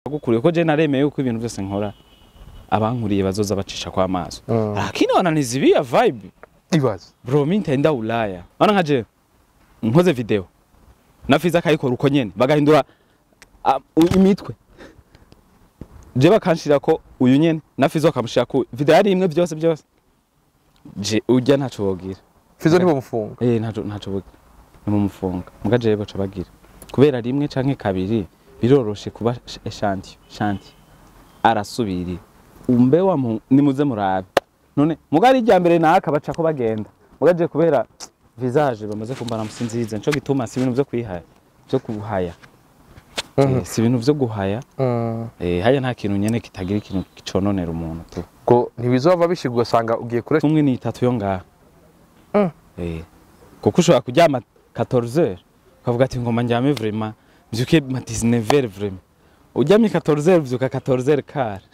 gukuriye ko je naremeye uko ibintu byose nkora abankuriye bazoza bacisha kwa maso lakini wananizibia vibe ibaze bro mintenda Ulaya ana nkaje nkoze video na Fizzo akayikora uko nyene bagahindura imitwe je bakanshira ko uyu nyene na Fizzo akamushira ko video yari imwe byose je ujya ntaco bogira Fizzo nibo mufunga ntaco bogira ni mumufunga mugaje baca bagira kubera rimwe canke kabiri biroroshe kuba shanti arasubiri umbe wa nimuze murabe none mugari rya mbere naka baca ko bagenda mugaje kubera visage bamaze kumbana musinzize nco gituma si ibintu byo kwihaya byo kuhaya si ibintu byo guhaya haya nta kintu nyene kitagira ikintu kicononera umuntu tu ko ntibizova bishigwa sanga ugiye kure umwe ni 3 yo ngaha kuko ushobora kuryama 14h ukavuga ati ngoma njyame vraiment mbyuke ma 19h vraiment uryamye 14h vyuka 14h kare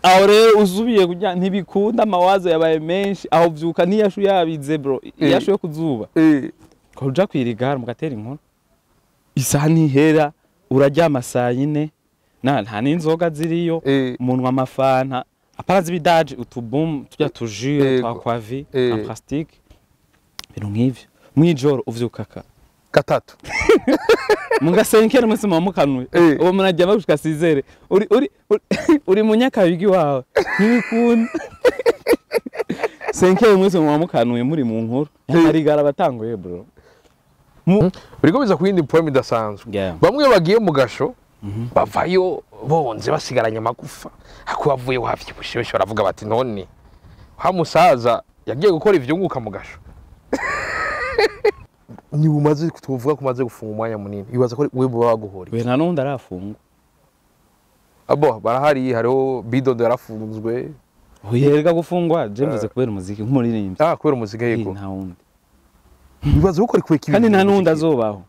aho rero uzubiye kujya ntibikunda amawazo yabaye menshi aho vyuka niyashu yabize bro yashu yo kuzuba ko uja kwirigara mugatera inkuru isaha ntihera uraryama saa 4 nta n'inzoga ziriyo umunwa amafanta aparazi bidaje utubum tujya tujure twa kwavi en plastique bintu nk'ivyo mwijoro uvyukaka gatatu mungasenkera mwese mukanuye uwo munajya bagushika 6h uri munyakabigi wawe ntibikunda senkera mwese mukanuye muri mu nkuru yarigara batanguye bro uriko biza kuyindi point idasanzwe bamwe bagiye mu gasho bavayo bonze basigaranye amagufa akubavuye wavyibushe baravuga bati none ha musaza yagiye gukora ivyunguka mu gasho ni umaze kutuvuga ko umaze gufunga umwanya munini ibaza ko webo baguhori we nanundi arafunga abo barahari hariho bidodo yarafunzwe uyerega gufungwa je mvuze kubera umuziki nk'umuririmbyi kubera umuziki yego nta wundi ibaza uko ari kweki kandi nta nundi azobaho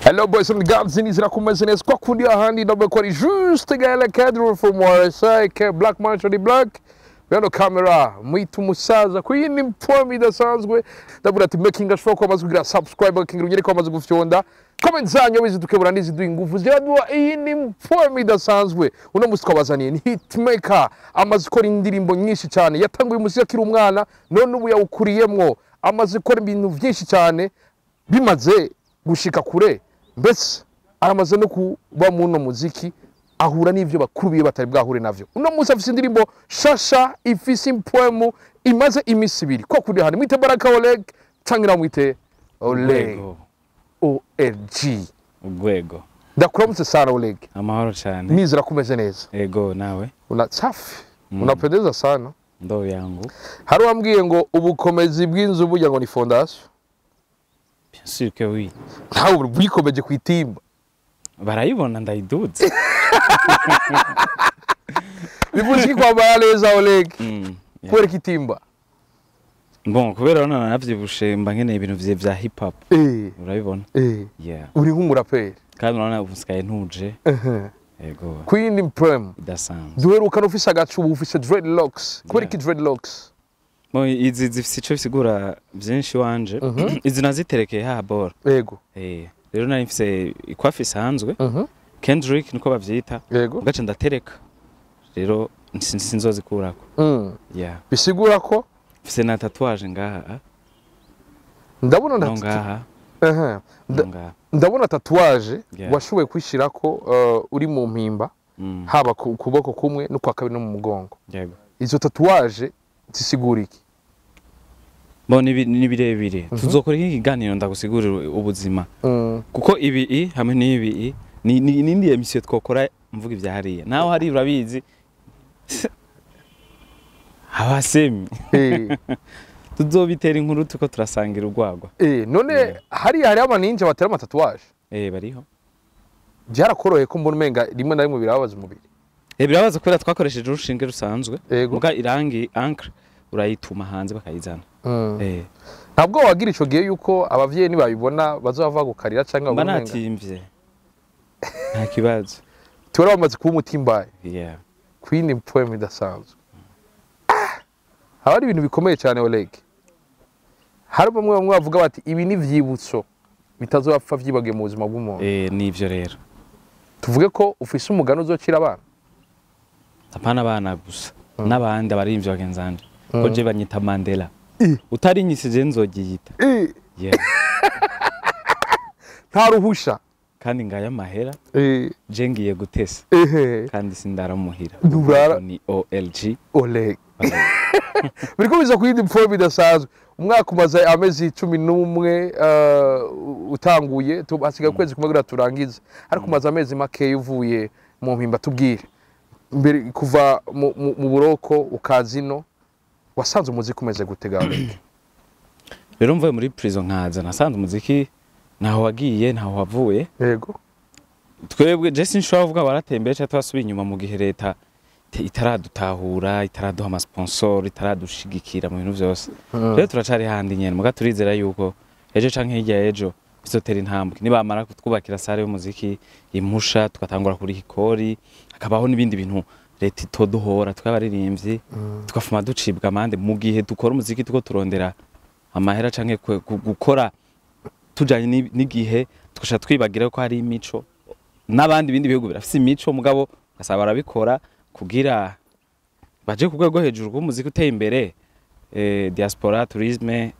Hello boys and girls, nizira kumeze neza kwa kundi ahandi no bakora juste gala cadre for more like black man to the black Yano camera mwitu musaza kuyindi mpombi dasanzwe ndabura ati making us ko amaze kugira subscribe kingira ugere ko amaze gufyonda comment zanyu bizitukebura niziduha ingufu ziradua iyindi mpombi dasanzwe uno musi twabazaniye ni hitmaker amaze gukora indirimbo nyinshi cyane yatanguye umuziki akiri umwana none ubu yawukuriyemwo amaze gukora ibintu byinshi cyane bimaze gushika kure mbese aramaze no kuba mu no muziki ahura n'ivyo bakurubiye batari bwahure navyo uno musi afise indirimbo shasha ifise impwemu imaze imisi ibiri ko kuri hano mwite Baraka Olegue tangira mwite Olegue OLG Urwego ndakuramutse sana Olegue amahoro cyane nizira kumeze neza yego nawe una safi unapendeza sana ndo yangu hari wambwiye ngo ubukomezi bw'inzu burya ngo ni fondation bien sûr que oui ntawe bwikomeje kwitimba barayibona ndayiduze bivuze kwa baraleza Olegue kubera kitimba bon kubera none navyibushe mba nkeneye ibintu vya hip hop urabibona yeah uri nk'umuraperi kandi none ubuskaye ntuje yego Queen Prem dasanzwe duheruka ufise agacubu ufise dreadlocks kubera ki dreadlocks bon izi zifise ico bisigura byinshi wanje izi naziterekeye ha bora yego rero nari mfise ikwafi isanzwe Kendrick niko bavyita gace ndatereka rero sinzozikurako yeah bisigura ko mfise na tatouage ngaha ndabona ndabona tatouage washoboye kwishirako uri mu mpimba haba kuboko kumwe no kwa kabiri no mu mugongo yego izo tatouage zisigura iki bon ni birebire tuzokora ikiganiro ndagusigurira ubuzima kuko ibi hamwe n'ibi ni emission twokora mvuga ivya hariya naho hari urabizi abasemi tuzobitera inkuru tuko turasangira urwagwa none hari abaninja batera amatatuage bariho byarakoroye ko mbona umenga rimwe na rimwe birabaza umubiri birabaza kubera twakoresheje urushinge rusanzwe muga irangi encre urayituma hanze bakayizana ntabwo wagira ico gihe yuko abavyeyi nibabibona bazova gukarira cyangwa umenga banatimvye nta kibazo tura bamaze kuba umutimbaye yeah Queen Poem idasanzwe abari ibintu bikomeye cyane Olegue hari bamwe bamwe bavuga bati ibi ni vyibutso bitazopfa vyibagiye mu buzima bw'umuntu. Nivyo rero. Tuvuge ko ufise umugano uzocira abana. Apana abana gusa. N'abandi abarimvye bagenzanje. Ko je banyita Mandela. Utari nyisije nzogiyita. Yeah. Nta ruhusha. Kandi ngaya amahera. Je ngiye gutesa. Kandi sindaramuhira. Ni OLG. Olegue. Biriko biza kuyindi mpfo bidasanzwe. Umwaka umaze amezi 11 utanguye hasigaye kwezi kumwe kugira turangize. Ariko umaze amezi make uvuye mu mpimba tubwire. Mbere kuva mu buroko ukazino wasanze umuziki umeze gutega Olegue. Rero mvuye muri prison nkaza nasanze umuziki naho wagiye naho wavuye. Yego. Twebwe je sinshobora kuvuga waratembeje cyangwa twasubiye inyuma mu gihe leta itaradutahura itaraduha ama sponsor itaradushigikira mu bintu byose. Rero turacari handi nyene muga turizera yuko ejo canke hirya ejo bizotera intambwe nibamara kutwubakira sare y'umuziki impusha tugatangura kuri hikori akabaho nibindi bintu leta itoduhora twabaririmbyi tukafuma ducibwa amande mu gihe dukora umuziki tuko turondera amahera canke gukora tujanye n'igihe tukasha twibagira ko hari imico n'abandi bindi bihugu birafise imico mugabo gasaba barabikora kugira baje ku rwego hejuru rw'umuziki uteye imbere. Diaspora tourisme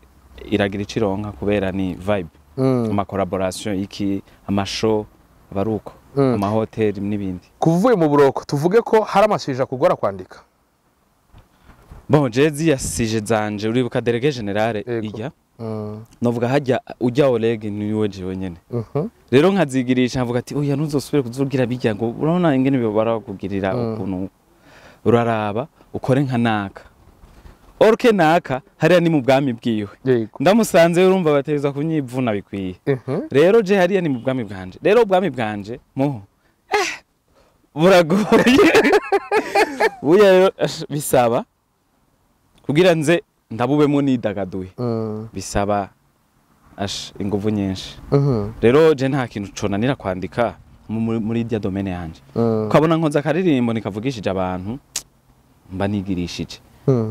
iragira icironka kubera ni vibe ama collaboration iki amashow baruko ama hotel n'ibindi. Kuvuye mu buroko tuvuge ko hari amasija kugora kwandika. Bon jezi yasije zanje uribuka délégué général ijya novuga hajya ujya Olegue niwe jewe nyene. Rero nkazigirisha mvuga ati oya ntuzosubire kuzugira bijya ngo urabona ingene barakugirira ukuntu uraraba ukore nka naka orke naka hariya ni mu bwami bwiwe ndamusanze urumva bateza kunyivuna bikwiye. Rero je hariya ni mu bwami bwanje. Rero ubwami bwanje mo buragoye buya bisaba kugira nze ndabubemo nidagaduye bisaba inguvu nyinshi. Rero je nta kintu conanira kwandika muri dia domaine yanje. Ukabona nkoza akaririmbo nikavugishije abantu mba nigirishije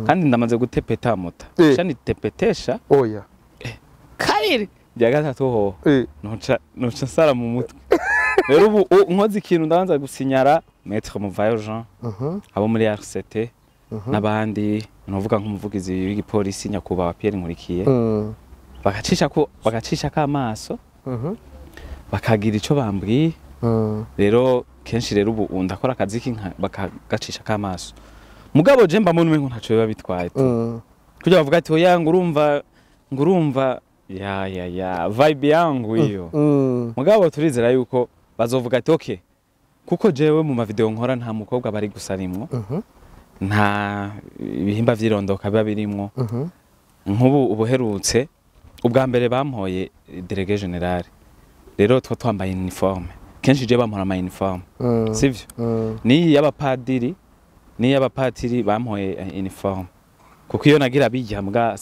kandi ndamaze gutepeta mota cyane tepetesha oya kabiri bya gatatu ho noca sara mu mutwe. Rero ubu nkoze ikintu ndabanza gusinyara maître Muvayo Jean abo muri RCT n'abandi novuga nk'umuvugizi w'igipolisi nyakubawa Pierre Nkurikiye bagacisha kamaso bakagira ico bambwiye. Rero kenshi rero ubu ndakora akazi bakagacisha kamaso mugabo je mba muntu ntaco biba bitwaye kugira bavuga ati oya ngurumva ya vibe yangu iyo mugabo turizera yuko bazovuga ati okay kuko jewe mu ma video nkora nta mukobwa bari gusarimwo nta ibihimba vyirondoka biba birimwo nk'ubu ubuherutse ubwa mbere bampoye délégué général. Rero two twambaye uniforme kenshi je bampora ama uniforme sivyo ni y'abapadiri ni y'abapatiri bampoye uniforme kuko iyo nagira bijya mbwa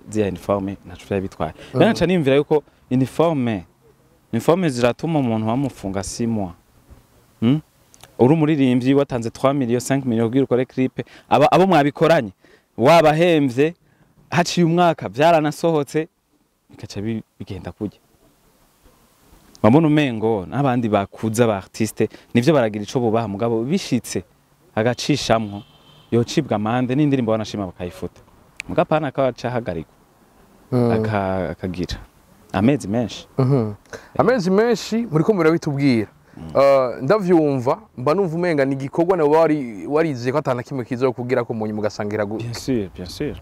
zya uniforme naco byabitwaye. Rero nca nimvira yuko uniforme ziratuma umuntu bamufunga 6 mois. Uri umuririmbyi watanze 3 millions 5 millions kugira ukore clip abo mwabikoranye wabahemvye haciye umwaka byaranasohotse bikaca bigenda kujya babona umengo n'abandi bakuza ba artiste nivyo baragira ico bubaha mugabo bishitse agacishamwo yocibwa amande n'indirimbo banashima bakayifuta mugapana akaca hagariko akagira amezi menshi. Amezi menshi muri ko murabitubwira. Ndavyumva mba numva umenga ni gikorwa nawe warize ko atana kimwe kizo kugira ko munyi mugasangira gute. Bien sûr.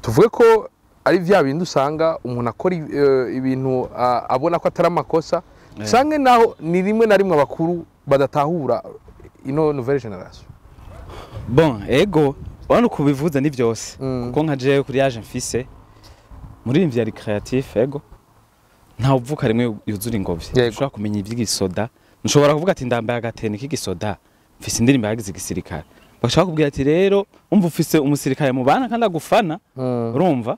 Tuvuge ko ari vya bintu usanga umuntu akora ibintu abona ko atari amakosa sange naho ni rimwe na rimwe abakuru badatahura ino nouvelle génération. Bon ego wano kubivuza ni byose kuko nka je kuri yaje mfise muri imvya ari creatif ego nta uvuka rimwe yuzura ingobyi ushobora kumenya ivy'igisoda nshobora kuvuga ati ndambaye agatene k'igisoda mfise indirimbo yagize igisirikare bashaka kubwira ati rero umva ufise umusirikare mu bana kandi agufana urumva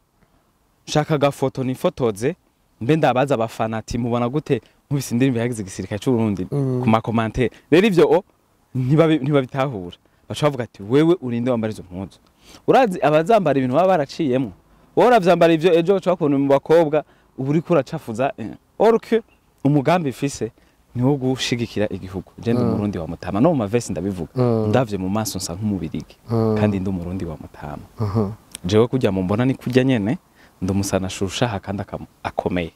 shaka gafoto nifotoze mbe ndabaza abafana ati mubona gute nkubise indirimbo yagize igisirikare cy'u Burundi ku ma commentaire. Rero ivyo ntibabitahura bacha bavuga ati wewe urinde wambara izo mpuzu urazi abazambara ibintu baba baraciyemo wora vyambara ivyo ejo cyo mu bakobwa ubu uri kuracafuza orque umugambi fise ni wo gushigikira igihugu je ndi umurundi wa mutama no mu mavesi ndabivuga ndavye mu maso nsa nk'umubirigi kandi ndi umurundi wa mutama jewe kujya mu mbona ni kujya nyene ndumusana shusha hakanda akomeye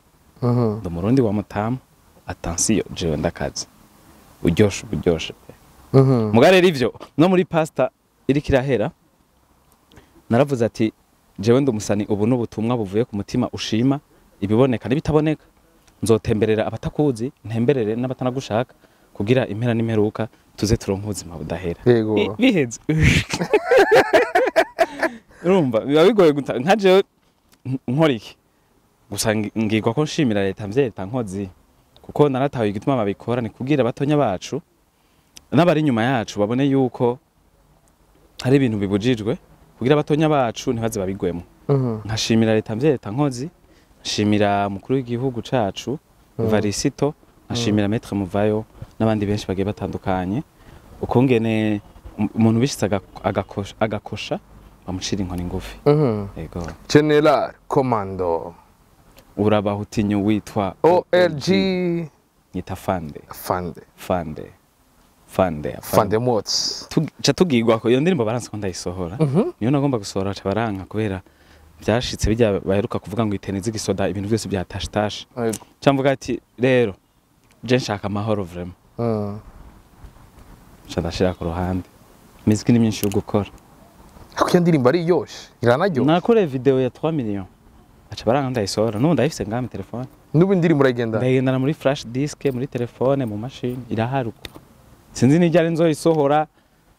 ndi umurundi wa mutama attention jewe ndakazi uryoshe mugare rivyo no muri pasta iri kirahera naravuze ati jewe ndumusani ubu n'ubutumwa buvuye ku mutima ushima ibiboneka n'ibitaboneka nzotemberera abatakuzi ntemberere n'abatanagushaka kugira impera n'imperuka tuze turonka ubuzima budahera biheze urumva biba bigoye nka jewe nkora iki gusa ngirwa ko nshimira leta mvyeta nkozi kuko naratawe igituma babikora ni kugira abatonya bacu n'abari inyuma yacu babone yuko hari ibintu bibujijwe kugira abatonya bacu ntibaze babigwemo nkashimira leta mvyeta nkozi nshimira mukuru w'igihugu cacu Varisito nshimira Maître Muvayo n'abandi benshi bagiye batandukanye ukungene umuntu bishitse agakosha bamucira inkoni ngufi yego General Commando urabahutinyo witwa Olegue nyita Fande Mots ca tugirwa ko iyo ndirimbo baranse ko ndayisohora niyo nagomba gusohora ca baranka kubera byashitse bijya baheruka kuvuga ngo itene z'igisoda ibintu byose bya tash cyamvuga ati rero je nshaka amahoro vraiment ndashira ku ruhande miziki ni myinshi yo gukora ako ndirimbo ari yoshe iranajyo nakore video ya 3 millions aca baranga ndayisohora no ndayifise ngame telefone nubu ndirimbo urayigendana muri flash disk muri telefone mu machine iraharuka sinzi nijya nzoyisohora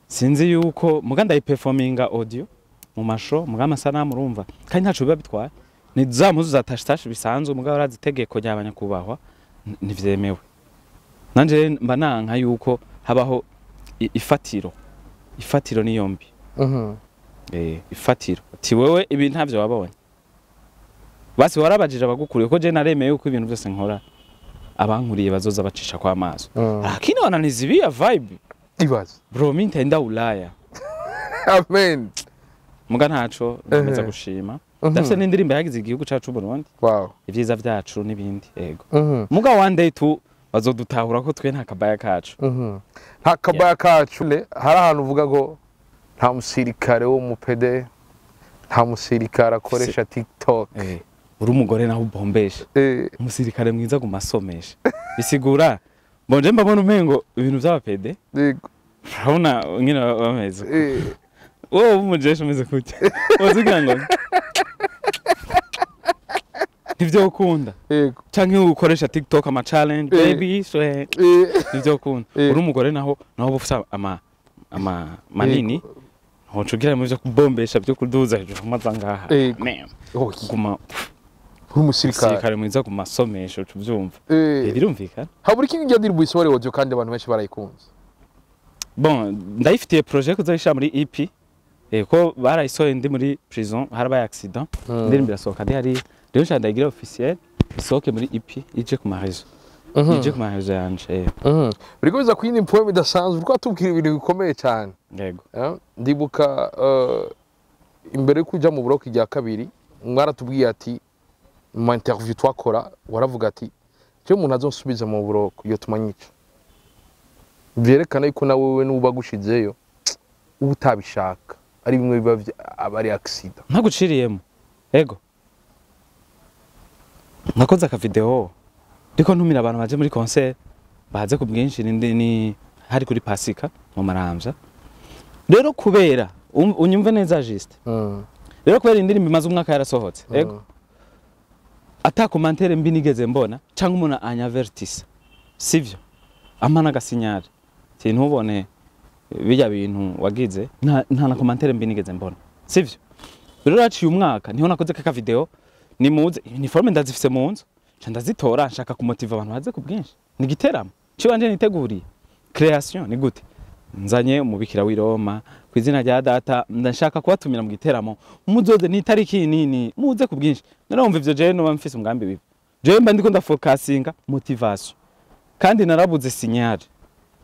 sinzi yuko muga ndayiperforminga audio mu masho muga amasanamu urumva kandi ntacu biba bitwaye ni za muzu za tash bisanzwe muga barazitegeko ryabanya kubahwa nivyemewe nanje mba nanka yuko habaho ifatiro ni yombi ifatiro ati wewe ibi ntavyo wabonye basi warabajije abagukuriye ko je naremeye yuko ibintu byose nkora abankuriye bazoza bacisha kwa maso lakini wananizibia vibe ibaze bro mimi ntaenda Ulaya amen muga ntaco ndameza gushima ndafise n'indirimbo yagize igihugu cacu Burundi ivyiza vyacu n'ibindi yego muga one day tu bazodutahura ko twe nta kabaya kacu nta kabaya kacu hari ahantu uvuga ngo nta musirikare wo mupede nta musirikare akoresha TikTok uri umugore naho ubombesha umusirikare mwiza gumasomesha bisigura bonje mbabona umengo ibintu by'abapede yego urabona nyine bameze wowe umujesha umeze kuki wozigira ngo nivyo ukunda yego canke ukoresha TikTok ama challenge baby swe nivyo ukunda uri umugore naho bufisa ama manini ntucugira mu byo kubombesha byo kuduza hejuru mazangaha guma umusirikare mwiza ku masomesho tuvyumva birumvikana haburi kingi ngira ndirimbo isore audio kandi abantu benshi barayikunze bon ndayifitiye projet kuzayisha muri EP ko barayisoye ndi muri prison harabaye accident ndirimbo irasohoka hari rero nshaka ndayigira officiel isohoke muri EP ije ku marezo yanje uriko biza kuyindi poem idasanzwe uriko atubwira ibintu bikomeye cyane yego ndibuka imbere yo kuja mu block rya kabiri mwaratubwiye ati mu interview twakora waravuga ati cyo umuntu azonsubiza mu block iyo tumanyica vyerekana yuko na wewe nuba gushizeyo ubu utabishaka ari bimwe biba abari accident ntaguciriyemo yego nakoze aka video ndiko ntumira abantu baje muri concert baze ku bwinshi ni hari kuri Pasika mu Maramvya rero kubera unyumve neza juste rero kubera indirimbo imaze umwaka yarasohotse yego ata commentaire mbi nigeze mbona cyangwa umuntu anyavertise sivyo amana gasinyare ntubone bijya bintu wagize nta na commentaire mbi nigeze mbona sivyo rero raciye umwaka niho nakoze kaka video ni muze uniforme ndazifise mu nzu ndazitora nshaka kumotiva abantu baze ku bwinshi ni giteramo cibanje niteguriye création ni gute nzanye umubikira w'Iroma kwizina rya data ndashaka kubatumira mu giteramo muzoze ni tariki nini muze ku bwinshi narumva ivyo je no bamfise umugambi bibi je mba ndiko ndafocusinga motivation kandi narabuze signal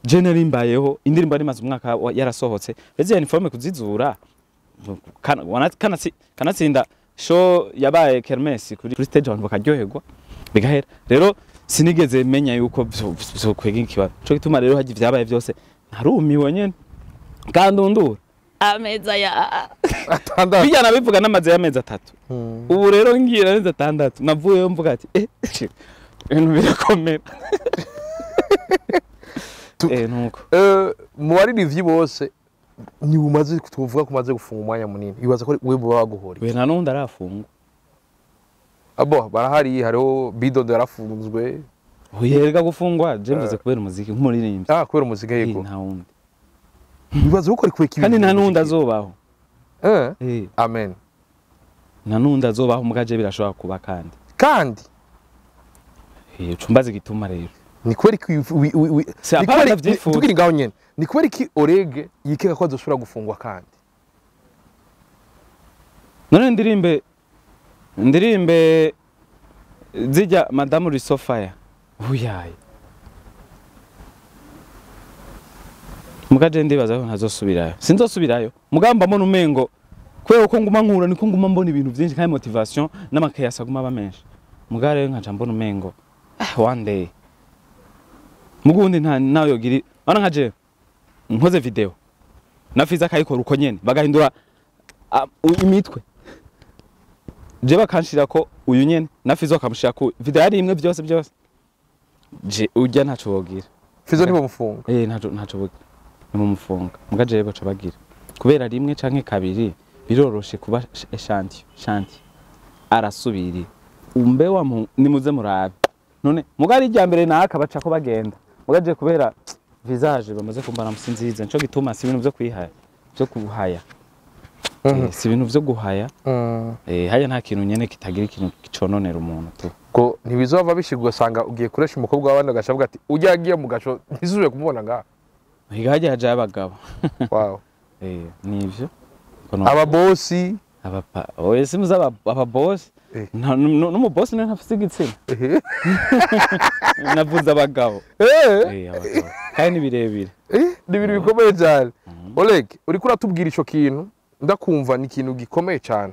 je narimbayeho indirimbo ari maze umwaka yarasohotse eze uniforme kuzizura kanatsinda show yabaye kermesse kuri stage abantu bakaryoherwa bigahera rero sinigeze menya yuko kwega ikibazo cyo gituma rero haje vyabaye byose narumiwe nyene kandi undura ameza ya atandatu bijyana bivuga n'amaze y'amezi 3 ubu rero ngira neza 6 navuyeyo mvuga ati ibintu birakomera nuko mu baririmbyi bose ni umaze tuvuga ko umaze gufunga umwanya munini ibaza ko we baba baguhori we nanundi arafungwa abo barahari hariho bidodo yarafunzwe uyerega gufungwa je mvuze kubera umuziki nk'umuririmbyi kubera umuziki yego nta wundi ibaza uko ari kweka kandi nta nundi azobaho amen nta nundi azobaho mugaje birashobora kuba kandi cumbaze gituma rero ni kweri tugira ngaho nyene ni kweri ki Olegue yikeka ko azoshobora gufungwa kandi none ndirimbe zijya Madame Risofaya uyaye mugaje ndibaza ko ntazosubirayo sinzosubirayo mugamba mbona umengo kwero ko nguma nkura niko nguma mbona ibintu byinshi kandi motivation n'amakayasa guma bamenshi mugare nkaca mbona umengo one day mugundi nawe yogiri ana nkaje nkoze video na Fizzo akayikora uko nyene bagahindura imitwe je bakanshira ko uyu nyene na Fizzo akamushira ko video yari imwe byose je ujya ntaco bogira Fizzo nibo mufunga ntaco bogira ni mufunga mugaje baca bagira kubera rimwe canke kabiri biroroshe kuba shanti arasubiri umbe wa nimuze murabe none mugari rya mbere naka baca ko bagenda mugaje kubera visage bamaze kumbana musinzize nco gituma si ibintu byo kwihaya byo kuhaya si ibintu byo guhaya haya nta kintu nyene kitagira ikintu kicononera umuntu tu ko ntibizova bishigwa sanga ugiye kuresha umukobwa w'abandi gashavuga ati ujya agiye mu gaco ntizuje kumubona nga higaje haje abagabo wow nivyo aba bossi oye simuza aba boss no mu boss ne ntafise igitsina navuze abagabo abagabo kandi birebire ni ibintu bikomeye cyane Olegue uri kuratubwira ico kintu ndakumva ni ikintu gikomeye cyane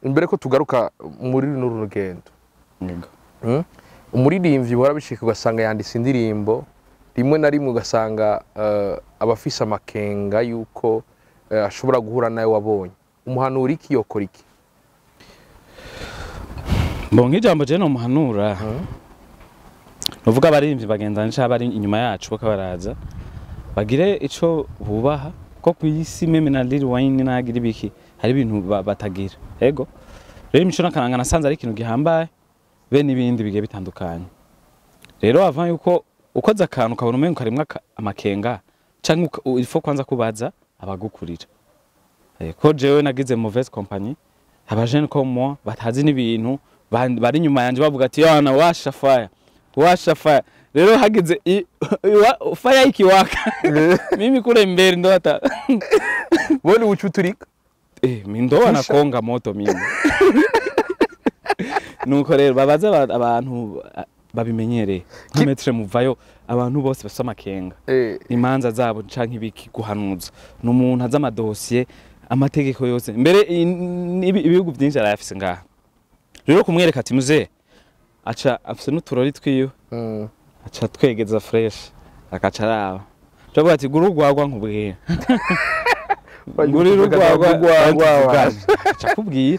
imbere ko tugaruka muri runo rugendo umuririmbyi warabishika ugasanga yanditse indirimbo rimwe na rimwe ugasanga abafise amakenga yuko ashobora guhura nawe wabonye umuhanura iki yokora iki mbonye ijambo je no muhanura uvuga abaririmbyi bagenda nca bari inyuma yacu bakabaraza bagire ico bubaha ko kwisi meme na Lil Wayne nagira ibiki hari ibintu batagira ego rero imico nakaranga nasanze ari ikintu gihambaye be nibindi bige bitandukanye rero avant yuko ukoza akantu ukabona umengo karimwa amakenga canke ifo kwanza kubaza abagukurira ko jewe nagize mauvaise compagnie abajene ko moi batazi n'ibintu bari nyuma yanje bavuga ati yana washa fire rero hagize fire ikiwaka mimi kule mbere ndo hata wone ucuturika ndo anakonga moto mimi nuko rero babaza abantu babimenyereye nk'metre muvayo abantu bose basoma kenga imanza zabo canke ibiki guhanuza n'umuntu aza amadosiye amategeko yose mbere ibihugu byinshi arayafise ngaha rero kumwereka ati muze aca afise n'uturori twiyo aca twegeza fresh akaca araba cyo ati guru rwagwa nkubwira guru rwagwa aca kubwira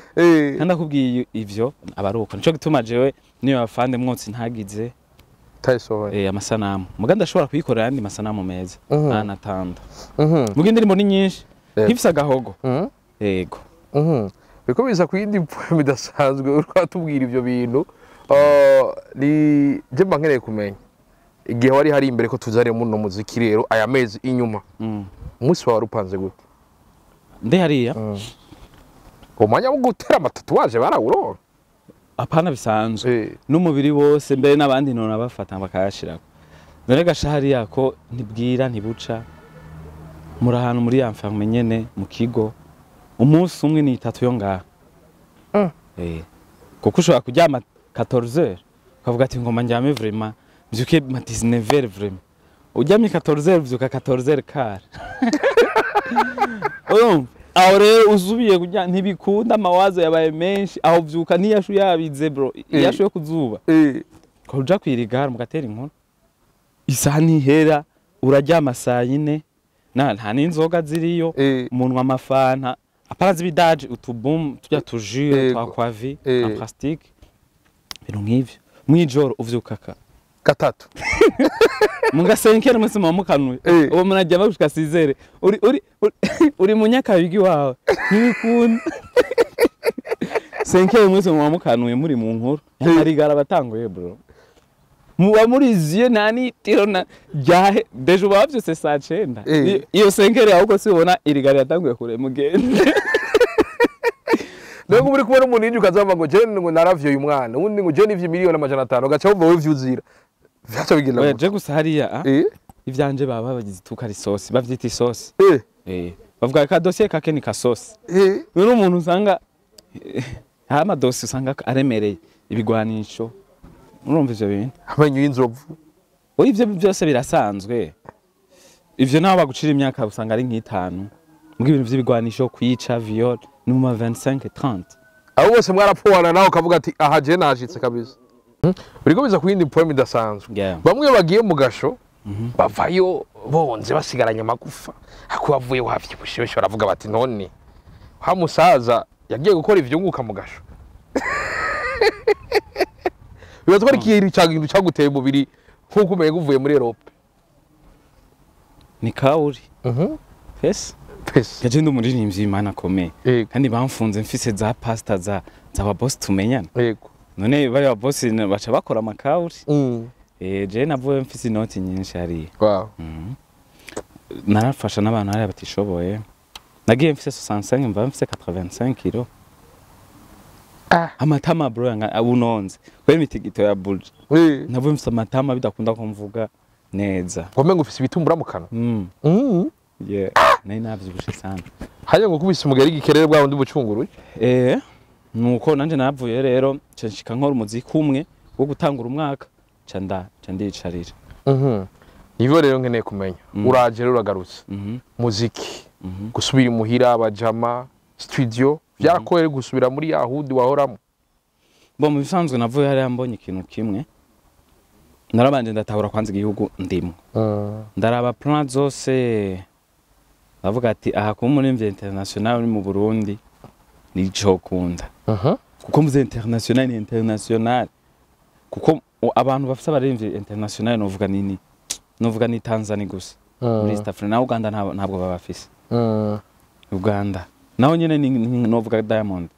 kandi akubwiye ivyo abaruka nico gituma jewe niyo afande mwotsi ntagize tayisohoye amasanamu muganda ashobora kuyikorera yandi masanamu meza anatanda mugindi ndimo ni nyinshi hifisa gahogo yego biko biza kuyindi poem idasanzwe urwatubwira ivyo bintu ni je mbankereye kumenya igihe wari hari imbere ko tuzare muno muziki rero aya mezi inyuma umunsi wawe rupanze gute nde hariya umanya wo gutera amatatuwaje barawuronka apana bisanzwe n'umubiri wose mbere n'abandi none bafata bakayashirako none gashahari yako ntibwira ntibuca muri ahantu muri yamfamwe nyene mu kigo umunsi umwe ni 3 yo ngaha kuko ushobora kuryama 14h ukavuga ati ngoma njyame vraiment byuke 19h vraiment uryamye 14h byuka 14h kare aho rero uzubiye kujya ntibikunda amawazo yabaye menshi aho vyuka ntiyashu yabize bro yashu yo kuzuba ko uja kwirigara mugatera inkuru isaha ntihera uraryama saa yine nta n'inzoga ziriyo umunwa amafanta aparazi bidaje utubum tujya tujure twa kwavi en plastique ibintu nk'ivyo mwijoro uvyukaka gatatu mungasenkera mwese mukanuye uwo munajya bagushika sizere uri munyakabigi wawe ntibikunda senkera mwese mukanuye muri mu nkuru yamarigara batanguye bro muba muri ziye nani tiro na jahe dejo bavyose saa 9 iyo senkera ahubwo sibona irigara yatanguye kure mugende Nego muri kubona umuntu yinjuka azava ngo je ngo naravyo uyu mwana undi ngo je n'ivyo miliyoni 500 gacha uva wevyuzira vyacha bigenda oya je gusa hariya ivyanje baba bagize ituka risosi bavyita isosi bavuga ka dossier kake ni kasosi rero umuntu usanga ama dossier usanga aremereye ibigwanisho urumva ivyo bintu amenyo y'inzovu oya ivyo byose birasanzwe ivyo naho bagucira imyaka usanga ari nk'itanu mbwo ibintu vy'ibigwanisho kwica viol ni mu 25-30 abo bose mwarapfuana naho kavuga ati aha je nashitse kabisa uriko biza kuyindi poem idasanzwe bamwe bagiye mu gasho bavayo bonze basigaranye amagufa ako bavuye wavyibushe besho baravuga bati none ha musaza yagiye gukora ivyunguka mu gasho bibaza ko ari kiri cyagintu cyaguteye mubiri nkuko umenye uvuye muri Europe ni kauri pesa yaje ndumuririmbyi Imana akomeye kandi bamfunze mfise za pasta za ba boss tumenyana yego none bari ba boss baca bakora amakauri je navuye mfise inoti nyinshi hari wow narafasha n'abantu hari batishoboye nagiye mfise 65 mva mfise 85 kilo amatama bro yanga abunonze kweli mitigito ya bulge navuye mfise amatama bidakunda kumvuga neza ngomengo ufise ibitumbura mu kanwa yeah nari navyibushe sana hanye ngo kubise umugari gikerere bwa wundi bucunguru nuko nanje navuye rero censhika nkora umuziki umwe wo gutangura umwaka candicarira nivo rero nkeneye kumenya uraje rero uragarutse muziki gusubira imuhira abajama studio byarakoye gusubira muri Yahudi wahoramo bo mu bisanzwe navuye hari ambonye ikintu kimwe narabanje ndatahura kwanza igihugu ndimo ndaraba plan zose bavuga ati aha ko muri international uri mu Burundi ni cokunda kuko muze international ni international kuko abantu bafite abarimvye international novuga nini novuga ni Tanzania gusa muri East Africa na Uganda ntabwo babafise Uganda naho nyene ni novuga Diamond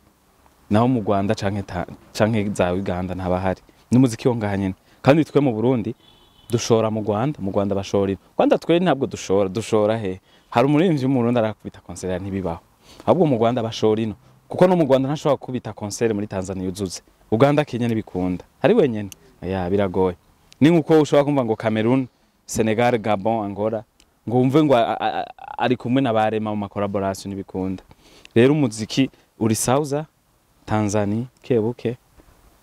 naho mu Rwanda canke za Uganda ntabahari n'umuziki wo ngahanye kandi twe mu Burundi dushora mu Rwanda bashorira Rwanda twe ntabwo dushora he hari umuririmbyi mu Burundi arakubita concert ntibibaho ahubwo mu Rwanda bashora ino kuko no mu Rwanda ntashobora kubita concert muri Tanzania yuzuze Uganda Kenya nibikunda hari wenyene ya biragoye ni nkuko ushobora kumva ngo Cameroon Senegal Gabon Angola ngo umve ngo ari kumwe n'abarema mu collaboration nibikunda rero umuziki uri South Tanzania kebuke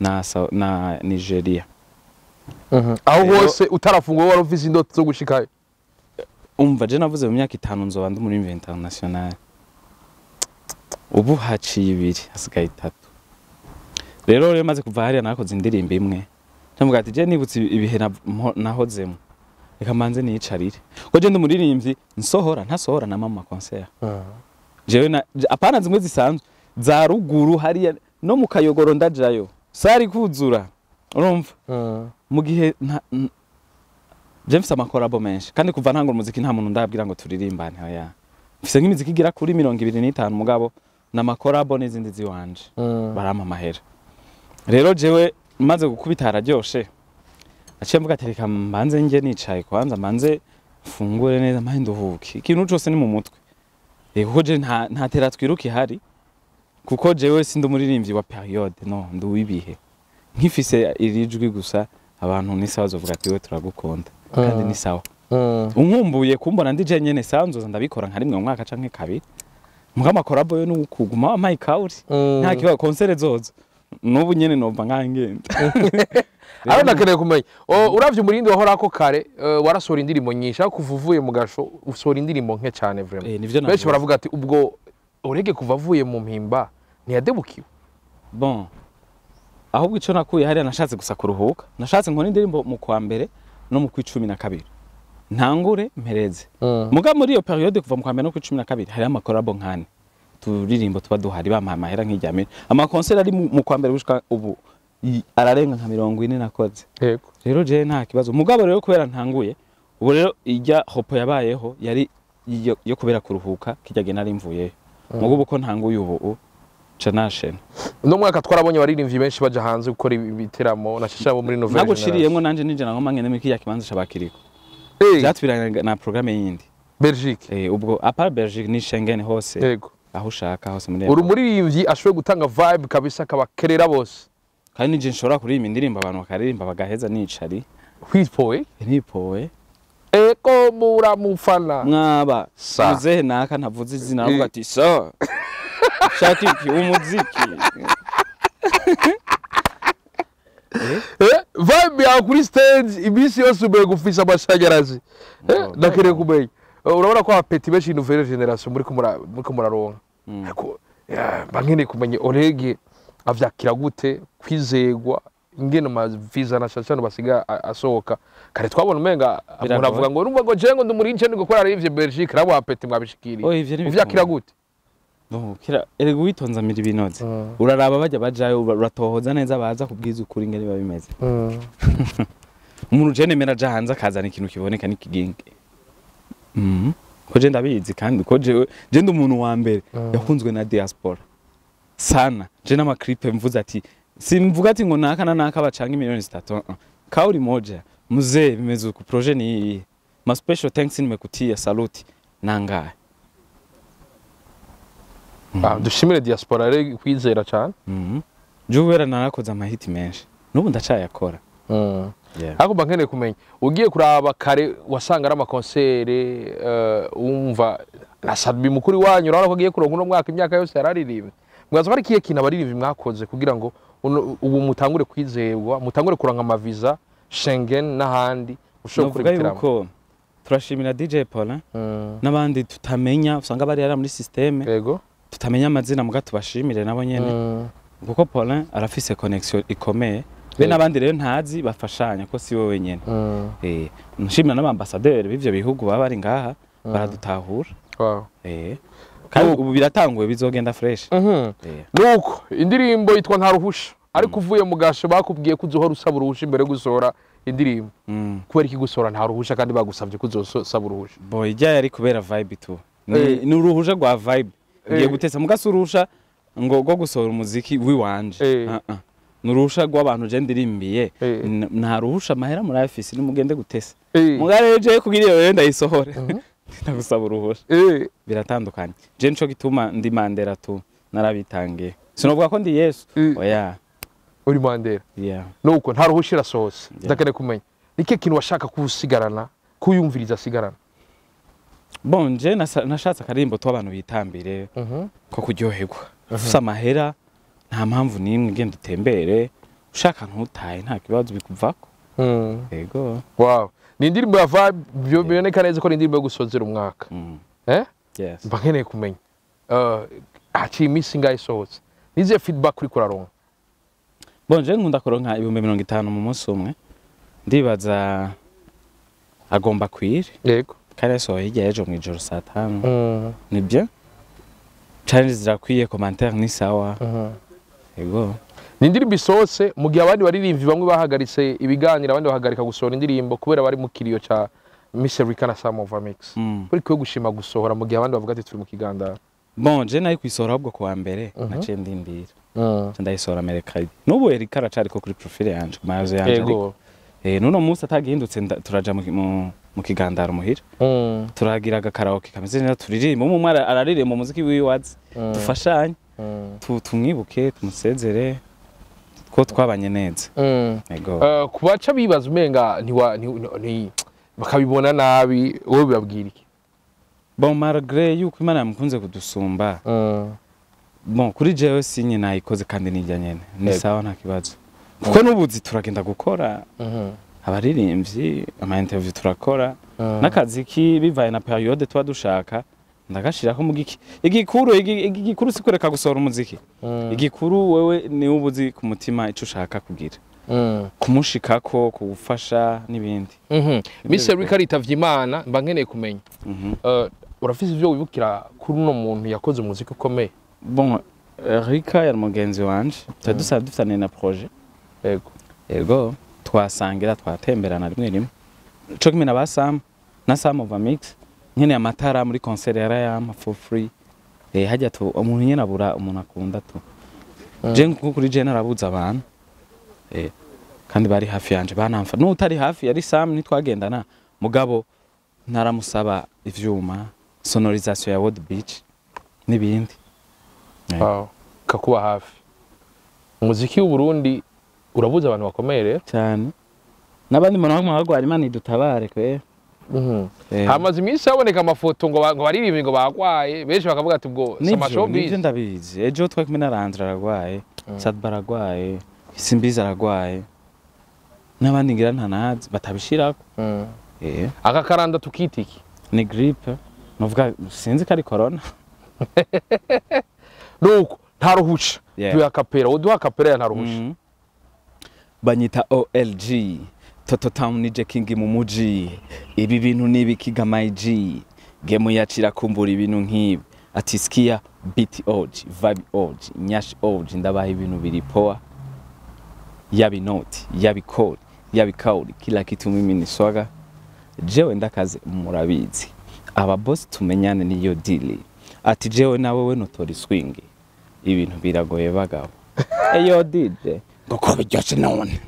na Nigeria aho hose utarafunguwe wari ufise indoto zo gushikayo umva je navuze mu myaka 5 nzoba ndi muri international ubu haciye 2 hasigaye 3 rero maze kuva hariya nakoze indirimbo imwe ndavuga ati je nibutse ibihe nahozemo reka manze niyicarire ko je ndi muririmbyi ntasohora na mama concert jewe apana zimwe zisanzwe za ruguru hariya no mu Kayogoro ndajayo sari kuzura urumva mu gihe James amakorabo menshi kandi kuva ntangura umuziki nta muntu ndabwira ngo turirimbane haya mfise nk'imiziki igira kuri 25 mugabo na makorabo n'izindi ziwanje barama mahera rero jewe maze gukubita araryoshe aciye mvuga ati reka mbanze nge nicaye kwanza manze fungure neza mahinduhuki ikintu cyose ni mu mutwe kuko je nta tera twiruki hari kuko jewe sindi umuririmbyi wa periode no nduwibihe nkifise irijwi gusa abantu ni sawa zovuga ati we turagukunda kandi ni sawa unkumbuye kumbona ndije nyene sanzo ndabikora nka rimwe mu mwaka canke kabiri muga makorabo yo n'ukuguma wa Mike Kauri nta kiba concert zozo nubu nyene nova nkangenda aro nakeneye kumenya uravye umurindi wahorako kare warasora indirimbo nyinshi kuvuvuye mu gasho usora indirimbo nke cyane vraiment benshi baravuga ati ubwo Olegue kuva avuye mu mpimba ntiyadebukiwe. bon ahubwo ico nakuye hariya nashatse gusa kuruhuka nashatse nkora indirimbo mu kwa mbere no mu kw'icumi na kabiri ntangure mpereze muga muri iyo periode kuva mu kwa mbere no kw'icumi na kabiri hari amakorabo nkane turirimbo tuba duhari bampa amahera nk'ijyamira amakonseri ari mu kwa mbere gushika ubu ararenga nka 40 nakoze. Yego rero je nta kibazo mugabo rero kubera ntanguye ubu rero ijya hopo yabayeho yari yo kubera kuruhuka kijyage nari mvuye mugo uko ntanguye ubu canashena no mwaka twarabonye baririmbyi benshi baje hanze gukora ibiteramo na shishabo muri Nouvelle Generation nagushiriyemwo nanje ninjana nko mangene muri kiya kibanza cabakiriko byatubiranye na programme yindi Belgique ubwo apart Belgique ni Schengen hose yego aho ushaka hose muri uri muririmbyi ashoboye gutanga vibe kabisa kabakerera bose kandi nije nshobora kuririmba indirimbo abantu bakaririmba bagaheza nicari hwipoe eko muramufana mwaba muzehe naka ntavuze izina aravuga ati so shaki umuziki vibe ya kuri stage ibisi yose ubuye gufisa amashanyarazi nakere kumenya urabona ko apeti benshi Nouvelle Generation muri kumuraronka ariko bangene kumenya Olegue avyakira gute kwizegwa ingene maviza na shashano basiga asohoka kare twabona umenga umuntu avuga ngo urumva ngo jengo ndumurinje ngo gukora arivye Belgique rabo apeti mwabishikiriye uvyakira gute kira erego witonzamira ibinoze uraraba bajya bajayo uratohoza neza baza kubwiza ukuri ingene babimeze umuntu je nemera ja hanze akazana ikintu kiboneka n'ikiginge ko je ndabizi kandi ko je ndi umuntu wa mbere yakunzwe na diaspora sana je n'ama clip mvuze ati simvuga ati ngo naka na naka bacanga miliyoni 3 kauri moja muzee bimeze ku projet ni ma special thanks nimekutia salute nangaye dushimire diaspora rero kwizera cyane juwera narakoze amahiti menshi nubu ndacayakora ariko bankene kumenya ugiye kuraba kare wasanga ari amakonsere wumva na Sadbi mukuri wanyu urabona ko agiye kuronka no mwaka imyaka yose yararirimbe mwaza bari kiye kina baririmbe mwakoze kugira ngo ubu mutangure kwizerwa mutangure kuranka amaviza Schengen n'ahandi ushobora kuribitiramo turashimira DJ Paulin n'abandi tutamenya usanga bari yara muri systeme yego tutamenya amazina muga tubashimire nabo nyene kuko Paulin arafise connection ikomeye be nabandi rero ntazi bafashanya ko si wowe wenyene nshimira n'abambassadeur b'ivyo bihugu baba bari ngaha baradutahura kandi ubu biratanguye bizogenda fresh nuko indirimbo yitwa nta ruhusha ariko uvuye mu gasho bakubwiye kuzohora usaba uruhusha imbere gusora indirimbo kubera iki gusora nta ruhusha kandi bagusavye kuzosaba uruhusha boy ijya yari kubera vibe tu ni uruhusha rwa vibe ngiye gutesa mugasurusha ngo go gusohora umuziki wiwanje nurusha rw'abantu je ndirimbiye nta ruhusha mahera muri afisi nimugende gutesa mugareje kugira iyo wenda isohore ndagusaba uruhusha biratandukanye je nico gituma ndi Mandela tu narabitangiye sinovuga ko ndi Yesu oya uri Mandela nuko nta ruhusha irasohose ndakene kumenya nike kintu washaka kusigarana kuyumviriza sigarana bon je nashatse akarimbo to abantu bitambire ko kuryoherwa ufisa amahera nta mpamvu nimwe ngende utembere ushaka ntutaye nta kibazo bikuvako yego wow ni indirimbo ya vibe biboneka neza ko ni indirimbo yo gusozera umwaka yes mbakeneye kumenya aci imisi ngaho isohotse nizihe feedback uri kuraronka bon je nkunda kuronka 50 mu munsi umwe ndibaza agomba kwire yego kandi so hirya ejo mu ijoro saa 5 ni bien challenge zirakwiye commentaire ni sawa yego ni indirimbo isohotse mu gihe abandi baririmvyi bamwe bahagaritse ibiganiro abandi bahagarika gusohora indirimbo kubera bari mu kiriyo ca Miss Africa na Summer of Mix kuri kwe gushima gusohora mu gihe abandi bavuga ati turi mu kigandara bon je nayo kwisohora ahubwo kuwa mbere naciye ndindira ndayisohora mercredi n'ubu Erika aracari ko kuri profile yanje ku mayazo yanje ariko nuno munsi atagihindutse turaja mu kigandara muhira turagira agakaraoke kameze neza turirimba umwe araririmba umuziki wiwazi dufashanye tumwibuke tumusezere ko twabanye neza yego kubaca bibaza umenga ni bakabibona nabi wowe bibabwira iki bon malgré yuko Imana yamukunze kudusumba bon kuri jewe sinye nayikoze kandi nijya nyene ni sawa nta kibazo kuko nubuzi turagenda gukora abaririmbyi ama interview turakora nakazi ki bivaye na periode twa dushaka ndagashirako mu giki igikuru sikureka gusohora umuziki igikuru wewe ni ubuzi ku mutima ico ushaka kugira kumushikako kuwufasha n'ibindi Miss Erica ritavye Imana mba nkeneye kumenya urafise ivyo wibukira kuri uno muntu yakoze umuziki ukomeye bon Erica yari mugenzi wanje dufitanye na projet yego twasangira twatemberana rimwe co kimwe na Sam na Sam of a mix nyene amatara muri concert yarayama for free hajya tu umuntu nyene abura umuntu akunda tu je kuri je narabuza abantu kandi bari hafi yanje banamfa n'utari hafi yari Sam nitwagendana mugabo naramusaba ivyuma sonorisation ya World Beach n'ibindi kakuba hafi umuziki w'u Burundi urabuza abantu bakomeye rero cyane nabandi muntu bamwe bagwara Imana idutabare kwe hamaze iminsi haboneka amafoto ngo baririmbe ngo bagwaye benshi bakavuga ati ubwo sama showbiz nivyo ndabizi ejo twakime narandra aragwaye Sadba aragwaye Simbiza aragwaye n'abandi ngira ntanazi batabishirako aka karanda tukitiki ni grippe novuga sinzi ko ari corona nuko ntaruhusha tuya kapera uduha kapera ntaruhusha banyita OLG Toto Town nije King mu muji ibi bintu nibikiga my G gemo yacira kumbura ibintu nkibi ati skia beat OG vibe OG nyash OG ndabaha ibintu biri poa yabi note yabi code yabi code kila kitu mimi ni swaga jewe ndakaze murabizi aba boss tumenyane niyo deal ati jewe nawe we notori swing ibintu biragoye bagabo eyo dide ngoko bijyose none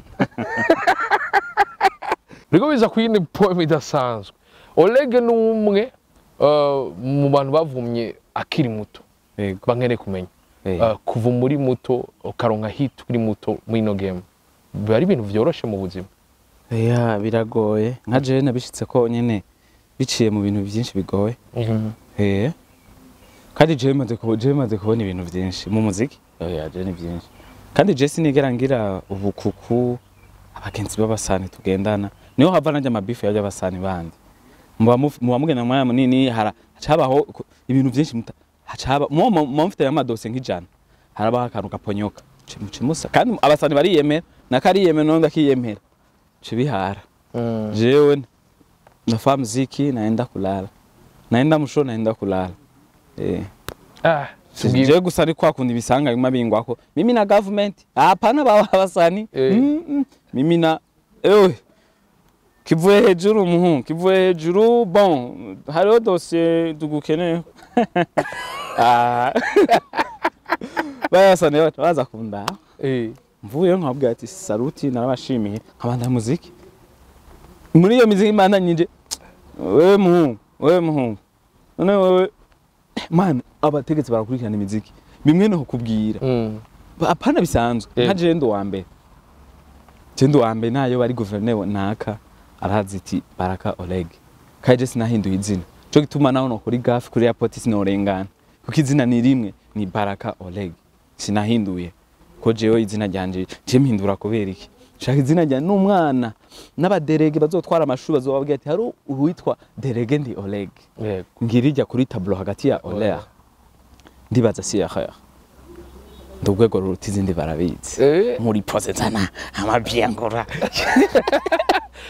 Bigo biza kuyindi poem idasanzwe Olegue numwe mu bantu bavumye akiri muto bankene kumenya kuva muri muto ukaronka hit kuri muto muri no game bari ibintu vyoroshe mu buzima biragoye nka jewe nabishitse ko nyene biciye mu bintu byinshi bigoye kandi jewe maze kubona ibintu byinshi mu muziki jewe ni byinshi kandi je sinigera ngira ubukuku abagenzi b'abasani tugendana niho hava najya amabifu yajya abasani bandi muba mugena mwaya munini hacabaho ibintu byinshi hacaba mufite y'amadose nk'ijana harabaho akantu gaponyoka musa kandi abasani bariyemera nakariyemera no ndakiyemera cibihara jewe nafaa muziki naenda kulala naenda musho naenda kulala je gusa ari kwa kundi bisanga bimwe bingwako mimi na government hapana babasani mimi na kivuye hejuru muhungu kivuye hejuru bon hariho dossier dugukeneye bayasane baza kunda mvuye nkabwira ati saluti narabashimiye nkabanda muziki muri iyo muziki Imana nyinje wewe muhungu none wewe man abategetse barakurikirana imiziki bimwe no kubwira apana bisanzwe nka jendo wa mbere nayo bari guverineri naka arazi iti Baraka Olegue kaje sinahinduye izina cyo gituma naho no kuri gafi kuri airport sinorengana kuko izina ni rimwe ni Baraka Olegue sinahinduye ko jewe izina ryanje je mpindura kubera iki shaka izina rya n'umwana n'abaderege bazotwara amashuri bazobabwira ati hari uwitwa derege ndi Olegue ngirijya kuri tableau hagati ya Olegue ndibaza si ya ndugwego ruruti izindi barabizi muri pose zana amabyengura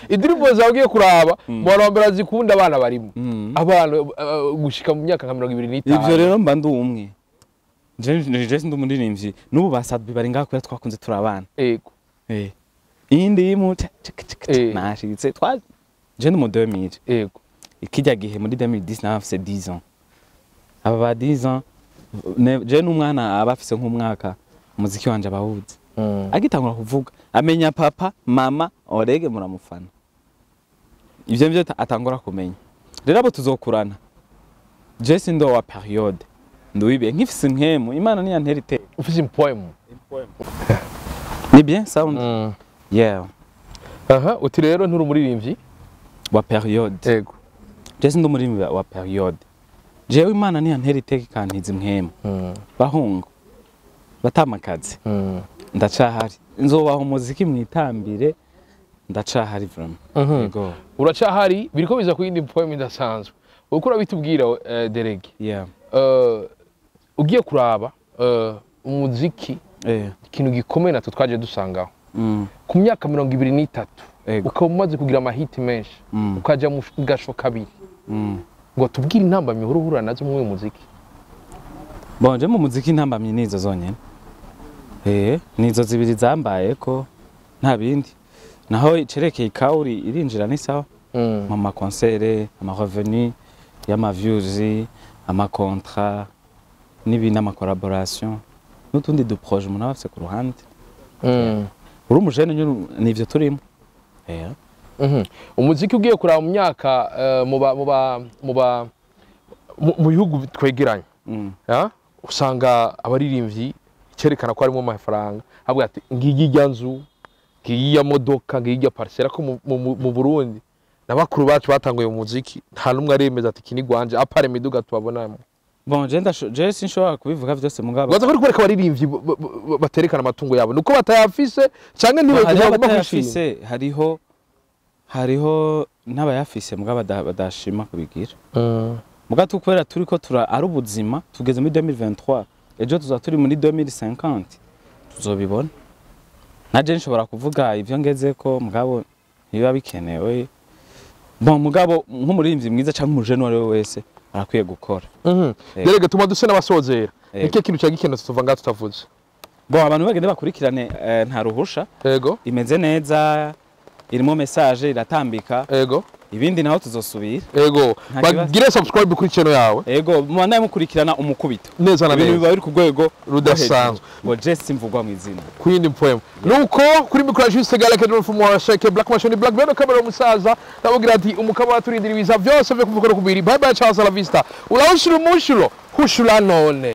indirimbo zagiye kuraba mwarambera zikunda abana barimo abana gushika mu myaka nka 25 ivyo rero mba ndi umwe je ndi umuririmbyi n'ubu basadbi bari ngaho kwera twakunze turabana indi mu nashitse je ndi mu 2000 ikijya gihe muri 2010 nafise 10 ans aba ba 10 ans je n'umwana abafise nk'umwaka umuziki wanje abawuzi agitangura kuvuga amenya papa mama Olegue muramufana ivyo atangura kumenya rero abo tuzokurana je sindo wa periode nduibe nkifise nkemu Imana ni yanterite ufise poem ni bien sound uti rero nturi umuririmbyi wa periode je sindo umuririmbyi wa periode jewe Imana ni yanterite kantiza nkemu bahungu batamakazi ndacahari nzobaho umuziki mwitambire ndacahari vraiment uracahari biriko biza kuyindi poem idasanzwe uko urabitubwira Derege yeah ugiye kuraba umuziki ikintu gikomeye natwe twaje dusangaho ku myaka 23 ukaba umaze kugira amahiti menshi ukaja mu gasho kabiri ngo tubwire intambamyi uhura nazo mu muziki. Bonje mu muziki intambamyi nizo zonyene nizo zibiri zambaye ko nta bindi naho icerekeye kauri irinjira ni sawa mu makonsere amarevenu y'amaviews amakontra n'ibindi amacollaboration n'utundi du projet umuntu afise ku ruhande uri umujene nivyo turimo umuziki ugiye kuraba mu myaka mu bihugu twegeranye usanga abaririmbyi cyerekana ko harimo amafaranga avuga ati ngiyi ya nzu ngiyi ya modoka ngiyi ya parcelle ko mu Burundi n'abakuru bacu batanguye mu muziki nta numwe aremeza ati kini gwanje apare miduga tubabonamo. Bon je sinshobora kubivuga vyose mugabo baza kuri kureka abaririmbyi baterekana amatungo yabo nuko batayafise canke niwe batayafise hariho n'abayafise mugabo badashima kubigira mugato kubera turiko ari ubuzima tugeze muri 2023 ejo tuzaturi muri 2050 tuzobibona naje nshobora kuvuga ivyo ngeze ko mugabo niba bikenewe bon mugabo nk'umuririmbyi mwiza canke umujene wari wese arakwiye gukora Derege tuma duse n'abasozera nike kintu cyagikenda tuva ngato tutavuze bon abantu bagende bakurikirane nta ruhusha yego imeze neza irimo message iratambika yego ibindi naho tuzosubira yego bagire subscribe kuri channel yawe yego mwana mukurikirana umukubito neza na neza biba biri ku rwego rudasanzwe ngo Jesse mvugwa mu izina kwindi poem nuko kuri micro juste gala kedro from our shake black machine black beno camera musaza ndabugira ati umukaba waturindira ibiza byose byo kuvuga kubiri bye bye ciao la vista ulahushira umushuro hushura none.